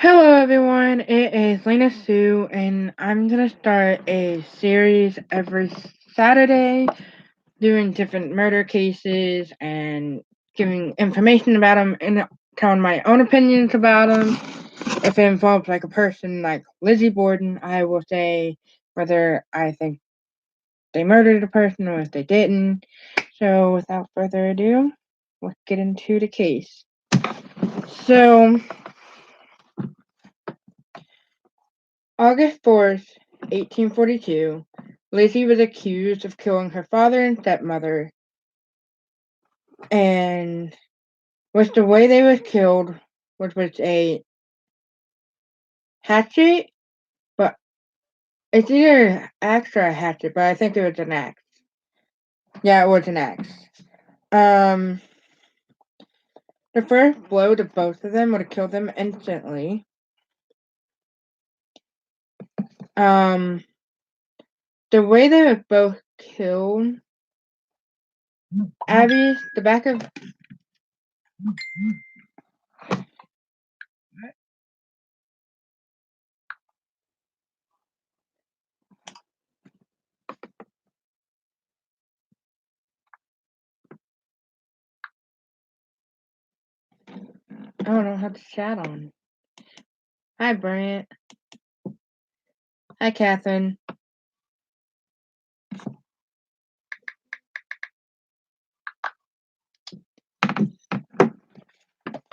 Hello, everyone. It is Lena Sue, and I'm gonna start a series every Saturday doing different murder cases and giving information about them and telling my own opinions about them. If it involves like a person like Lizzie Borden, I will say whether I think they murdered a person or if they didn't. So, without further ado, let's get into the case. So, August 4th, 1842, Lizzie was accused of killing her father and stepmother, and the way they were killed was with a hatchet, but it's either axe or a hatchet, but I think it was an axe. Yeah, it was an axe. Um, the first blow to both of them would have killed them instantly. Um, the way they were both killed, the back of. I don't know how to chat on. Hi, Brant. Hi, Catherine.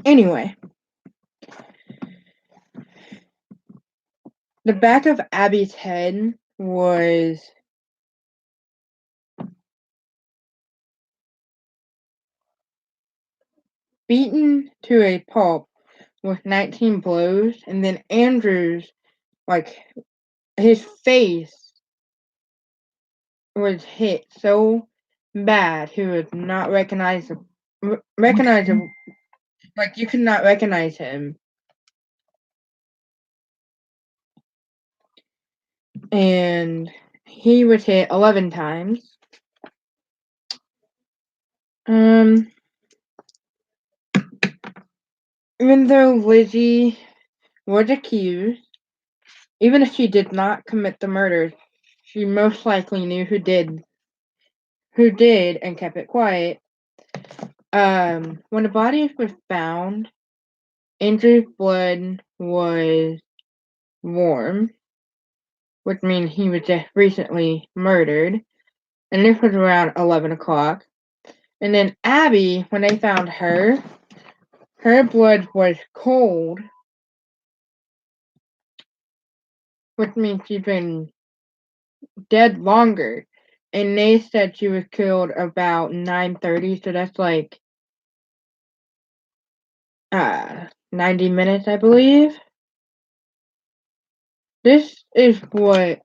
Anyway, the back of Abby's head was beaten to a pulp with 19 blows, and then Andrew's, his face was hit so bad he was not recognizable. Like, you could not recognize him. And he was hit 11 times. Even though Lizzie was accused, even if she did not commit the murder, she most likely knew who did and kept it quiet. When the body was found, Andrew's blood was warm, which means he was just recently murdered, and this was around 11 o'clock. And then Abby, when they found her blood was cold, which means she's been dead longer. And they said she was killed about 9:30, so that's like 90 minutes, I believe. This is what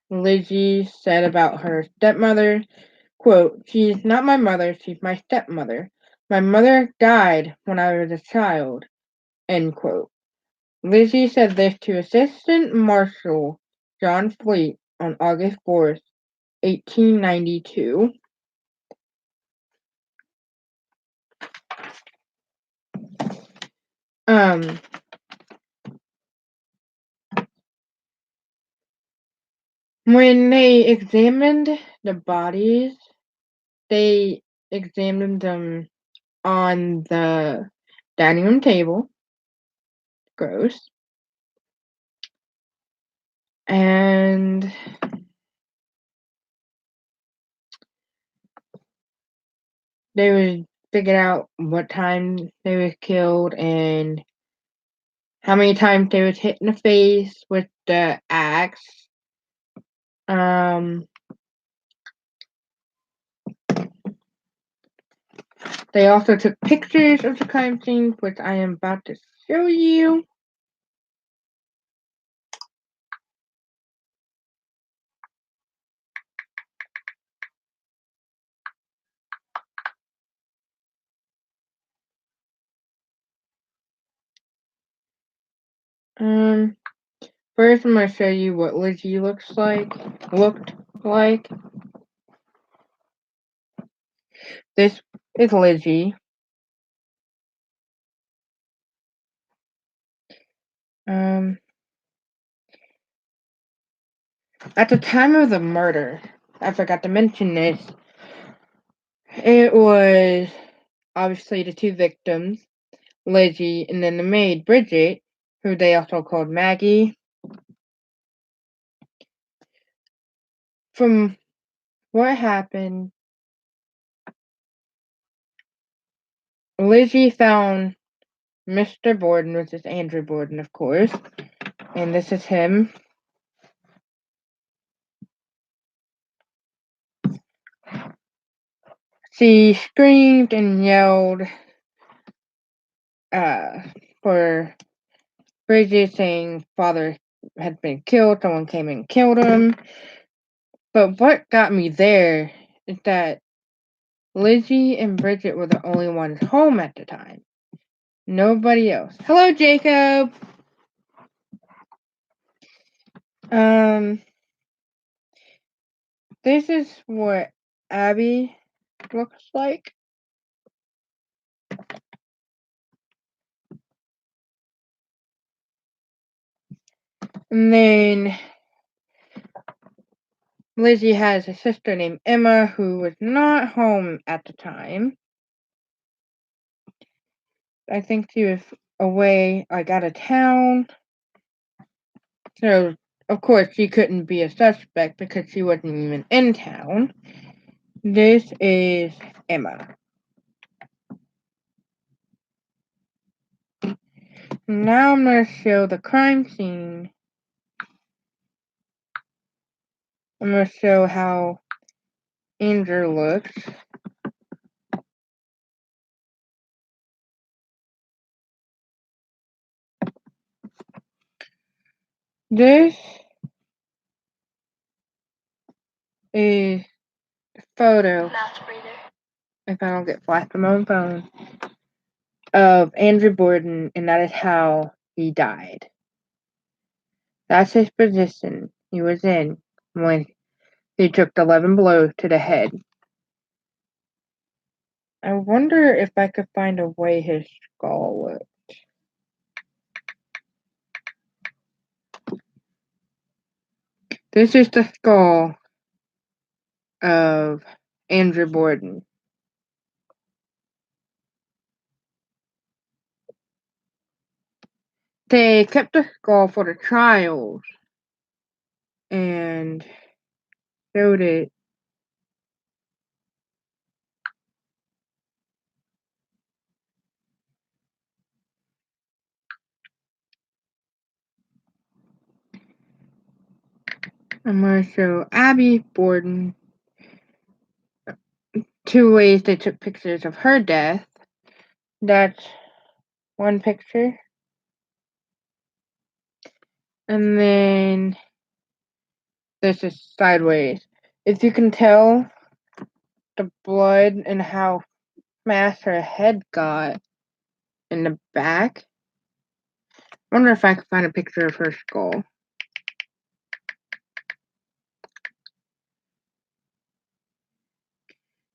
Lizzie said about her stepmother. Quote, "She's not my mother, she's my stepmother. My mother died when I was a child." End quote. Lizzie said this to Assistant Marshal John Fleet on August 4th, 1892. When they examined the bodies, they examined them on the dining room table. Gross. And they would figure out what time they were killed and how many times they was hit in the face with the axe. They also took pictures of the crime scene, which I am about to show you. First I'm going to show you what Lizzie looked like. This is Lizzie. At the time of the murder, I forgot to mention this, it was obviously the two victims, Lizzie and then the maid, Bridget, who they also called Maggie. From what happened, Lizzie found Mr. Borden, which is Andrew Borden, of course, and this is him. She screamed and yelled for Bridget, saying father had been killed, someone came and killed him. But what got me there is that Lizzie and Bridget were the only ones home at the time. Nobody else. Hello, Jacob! This is what Abby looks like. And then Lizzie has a sister named Emma who was not home at the time. I think she was away, like out of town. So, of course, she couldn't be a suspect because she wasn't even in town. This is Emma. Now I'm going to show the crime scene. I'm going to show how Andrew looks. This is a photo, if I don't get flashed from my own phone, of Andrew Borden, and that is how he died. That's his position he was in when he took the 11 blows to the head. I wonder if I could find a way his skull looked. This is the skull of Andrew Borden. They kept the skull for the trials and showed it. I'm going to show Abby Borden two ways they took pictures of her death. That's one picture. And then this is sideways. If you can tell the blood and how smashed her head got in the back. I wonder if I could find a picture of her skull.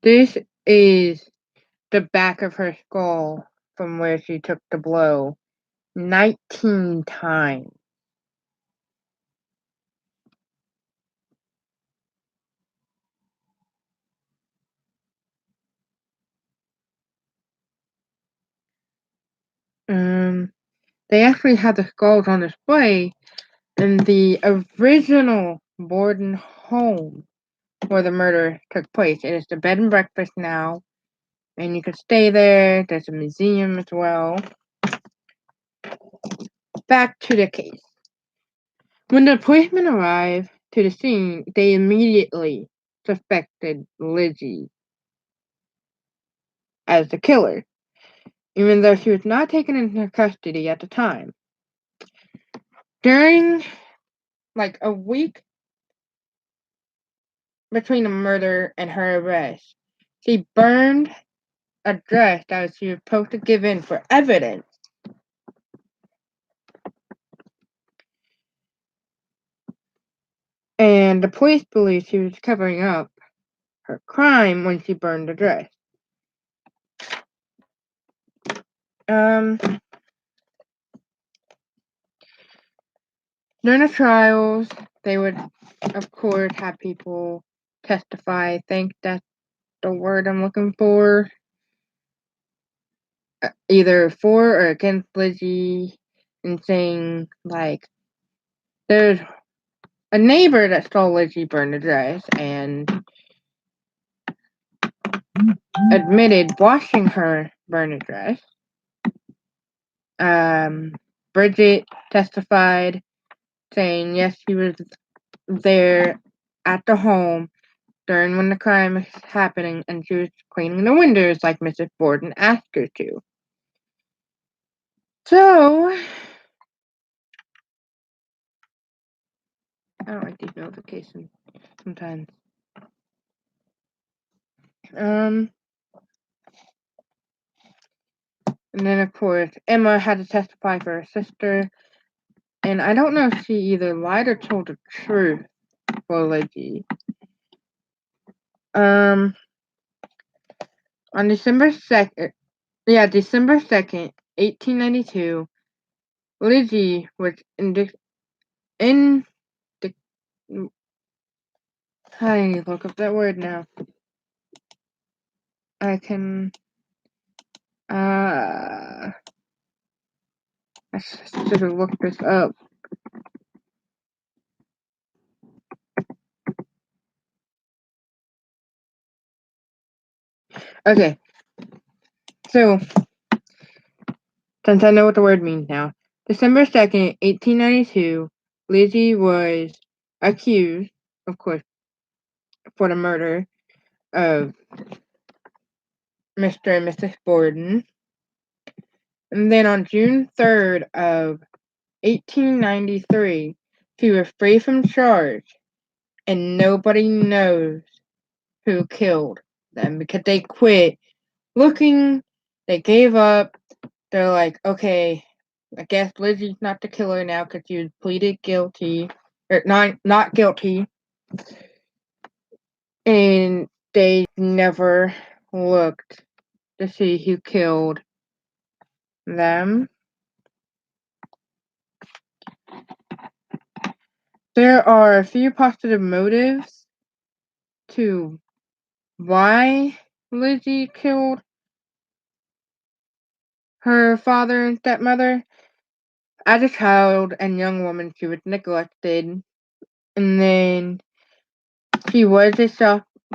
This is the back of her skull from where she took the blow 19 times. They actually had the skulls on display in the original Borden home where the murder took place. It is the bed and breakfast now, and you can stay there. There's a museum as well. Back to the case. When the policemen arrived to the scene, they immediately suspected Lizzie as the killer, even though she was not taken into custody at the time. During like a week between the murder and her arrest, she burned a dress that she was supposed to give in for evidence. And the police believe she was covering up her crime when she burned the dress. During the trials, they would, of course, have people testify. I think that's the word I'm looking for. Either for or against Lizzie, and saying, like, there's a neighbor that saw Lizzie burn the dress and admitted washing her burn the dress. Bridget testified, saying yes, she was there at the home during when the crime was happening, and she was cleaning the windows like Mrs. Borden asked her to. So, I don't like these notifications sometimes. And then of course Emma had to testify for her sister, and I don't know if she either lied or told the truth for Lizzie. On December 2nd, 1892, Lizzie was in the I need to look up that word now. I can I should have looked this up. Okay, so since I know what the word means now, December 2nd, 1892, Lizzie was accused, of course, for the murder of Mr. and Mrs. Borden. And then on June 3rd of 1893, she was free from charge, and nobody knows who killed them because they quit looking, they gave up. They're like, okay, I guess Lizzie's not the killer now because she was pleaded guilty, or not guilty, and they never looked to see who killed them. There are a few positive motives to why Lizzie killed her father and stepmother. As a child and young woman, she was neglected, and then she was a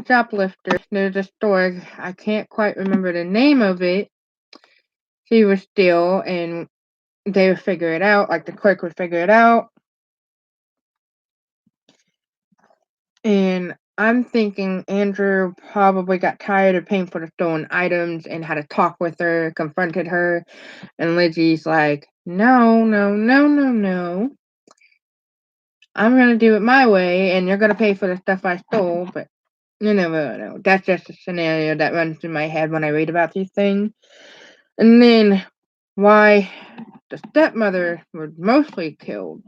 shoplifter. There's a store, I can't quite remember the name of it. She would steal, and they would figure it out, like the clerk would figure it out. And I'm thinking Andrew probably got tired of paying for the stolen items and had a talk with her, confronted her, and Lizzie's like, no, no, no, no, no. I'm gonna do it my way, and you're gonna pay for the stuff I stole, but you never know. That's just a scenario that runs through my head when I read about these things. And then why the stepmother was mostly killed.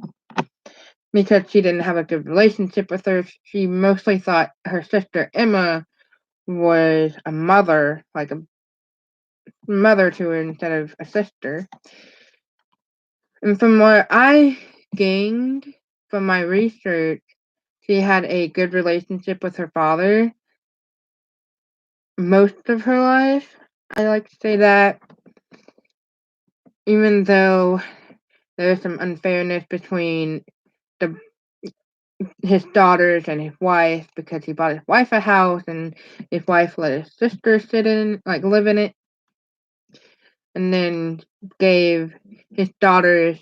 Because she didn't have a good relationship with her. She mostly thought her sister Emma was a mother, like a mother to her instead of a sister. And from what I gained from my research, she had a good relationship with her father most of her life. I like to say that, even though there's some unfairness between the his daughters and his wife, because he bought his wife a house and his wife let his sister live in it, and then gave his daughters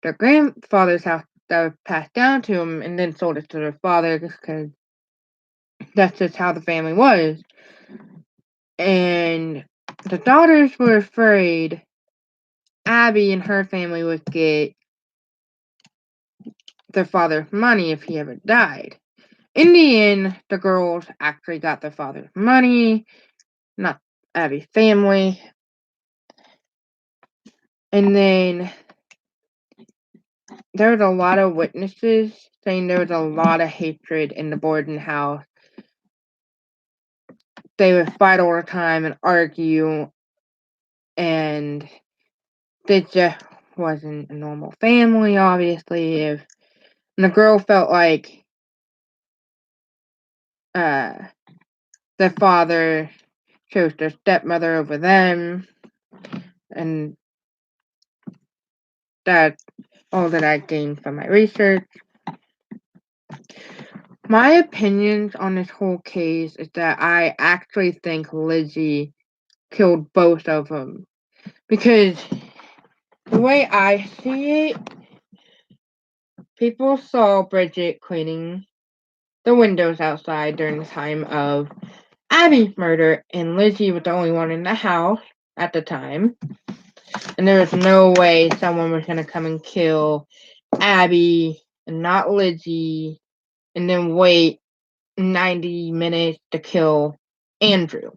their grandfather's house that was passed down to him, and then sold it to their father because that's just how the family was. And the daughters were afraid Abby and her family would get their father's money if he ever died. In the end, the girls actually got their father's money, not Abby's family. And then there was a lot of witnesses saying there was a lot of hatred in the Borden house. They would fight all the time and argue, and they just wasn't a normal family, obviously. If the girl felt like the father chose their stepmother over them, and that's all that I gained from my research. My opinions on this whole case is that I actually think Lizzie killed both of them. Because the way I see it, people saw Bridget cleaning the windows outside during the time of Abby's murder, and Lizzie was the only one in the house at the time. And there was no way someone was going to come and kill Abby and not Lizzie, and then wait 90 minutes to kill Andrew.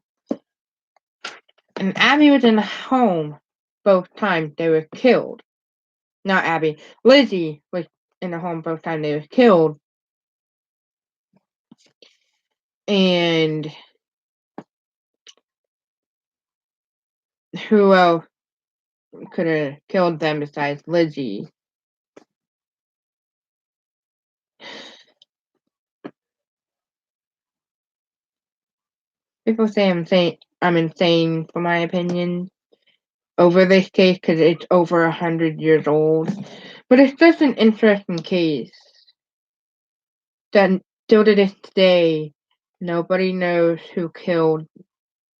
And Abby was in the home both times they were killed. Not Abby. Lizzie was in the home both times they were killed. And who else could have killed them besides Lizzie? People say I'm insane for my opinion over this case because it's over 100 years old. But it's just an interesting case that still to this day, nobody knows who killed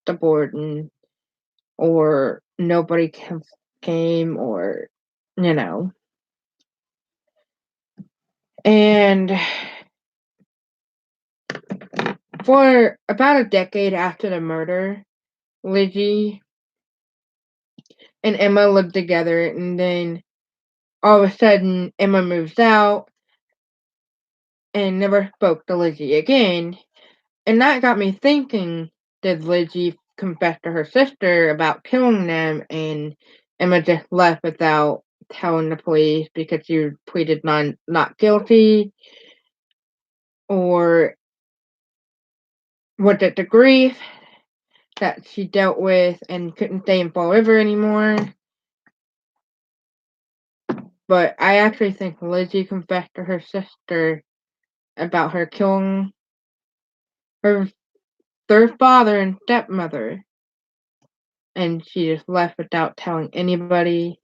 the Borden, or nobody came, or, you know. And for about a decade after the murder, Lizzie and Emma lived together, and then all of a sudden, Emma moves out and never spoke to Lizzie again. And that got me thinking, did Lizzie confess to her sister about killing them, and Emma just left without telling the police because she pleaded not guilty? Or was it the grief that she dealt with and couldn't stay in Fall River anymore? But I actually think Lizzie confessed to her sister about her killing her their father and stepmother, and she just left without telling anybody.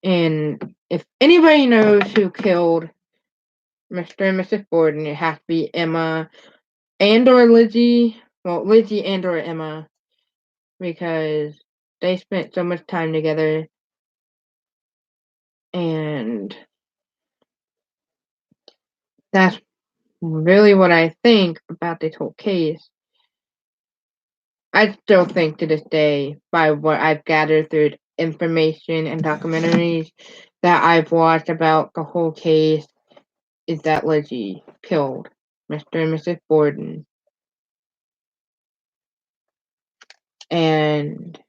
And if anybody knows who killed Mr. and Mrs. Borden, it has to be Emma and or Lizzie. Well, Lizzie and or Emma, because they spent so much time together. And that's really what I think about this whole case. I still think to this day, by what I've gathered through information and documentaries that I've watched about the whole case, is that Lizzie killed Mr. and Mrs. Borden. And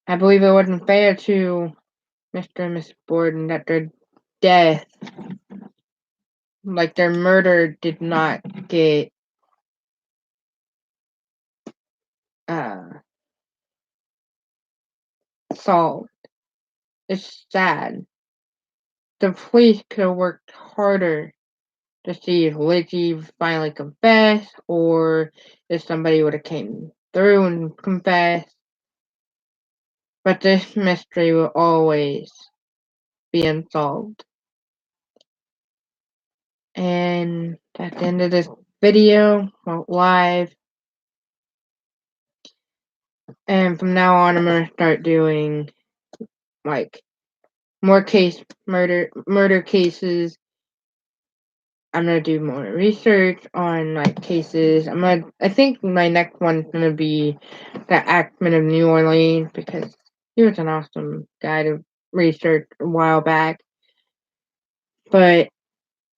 I believe it wasn't fair to Mr. and Mrs. Borden that their death, like their murder, did not get solved. It's sad. The police could have worked harder to see if Lizzie finally confessed, or if somebody would have came through and confessed. But this mystery will always be unsolved. And at the end of this video, live, and from now on, I'm gonna start doing like more murder cases. I'm gonna do more research on like cases. I think my next one's gonna be the Axman of New Orleans, because he was an awesome guy to research a while back. But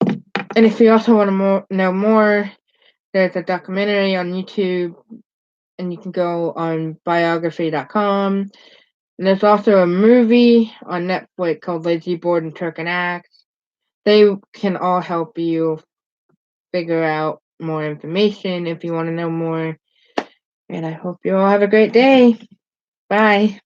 and if you also want to know more, there's a documentary on YouTube, and you can go on biography.com. And there's also a movie on Netflix called Lizzie Borden Took an Axe. They can all help you figure out more information if you want to know more. And I hope you all have a great day. Bye.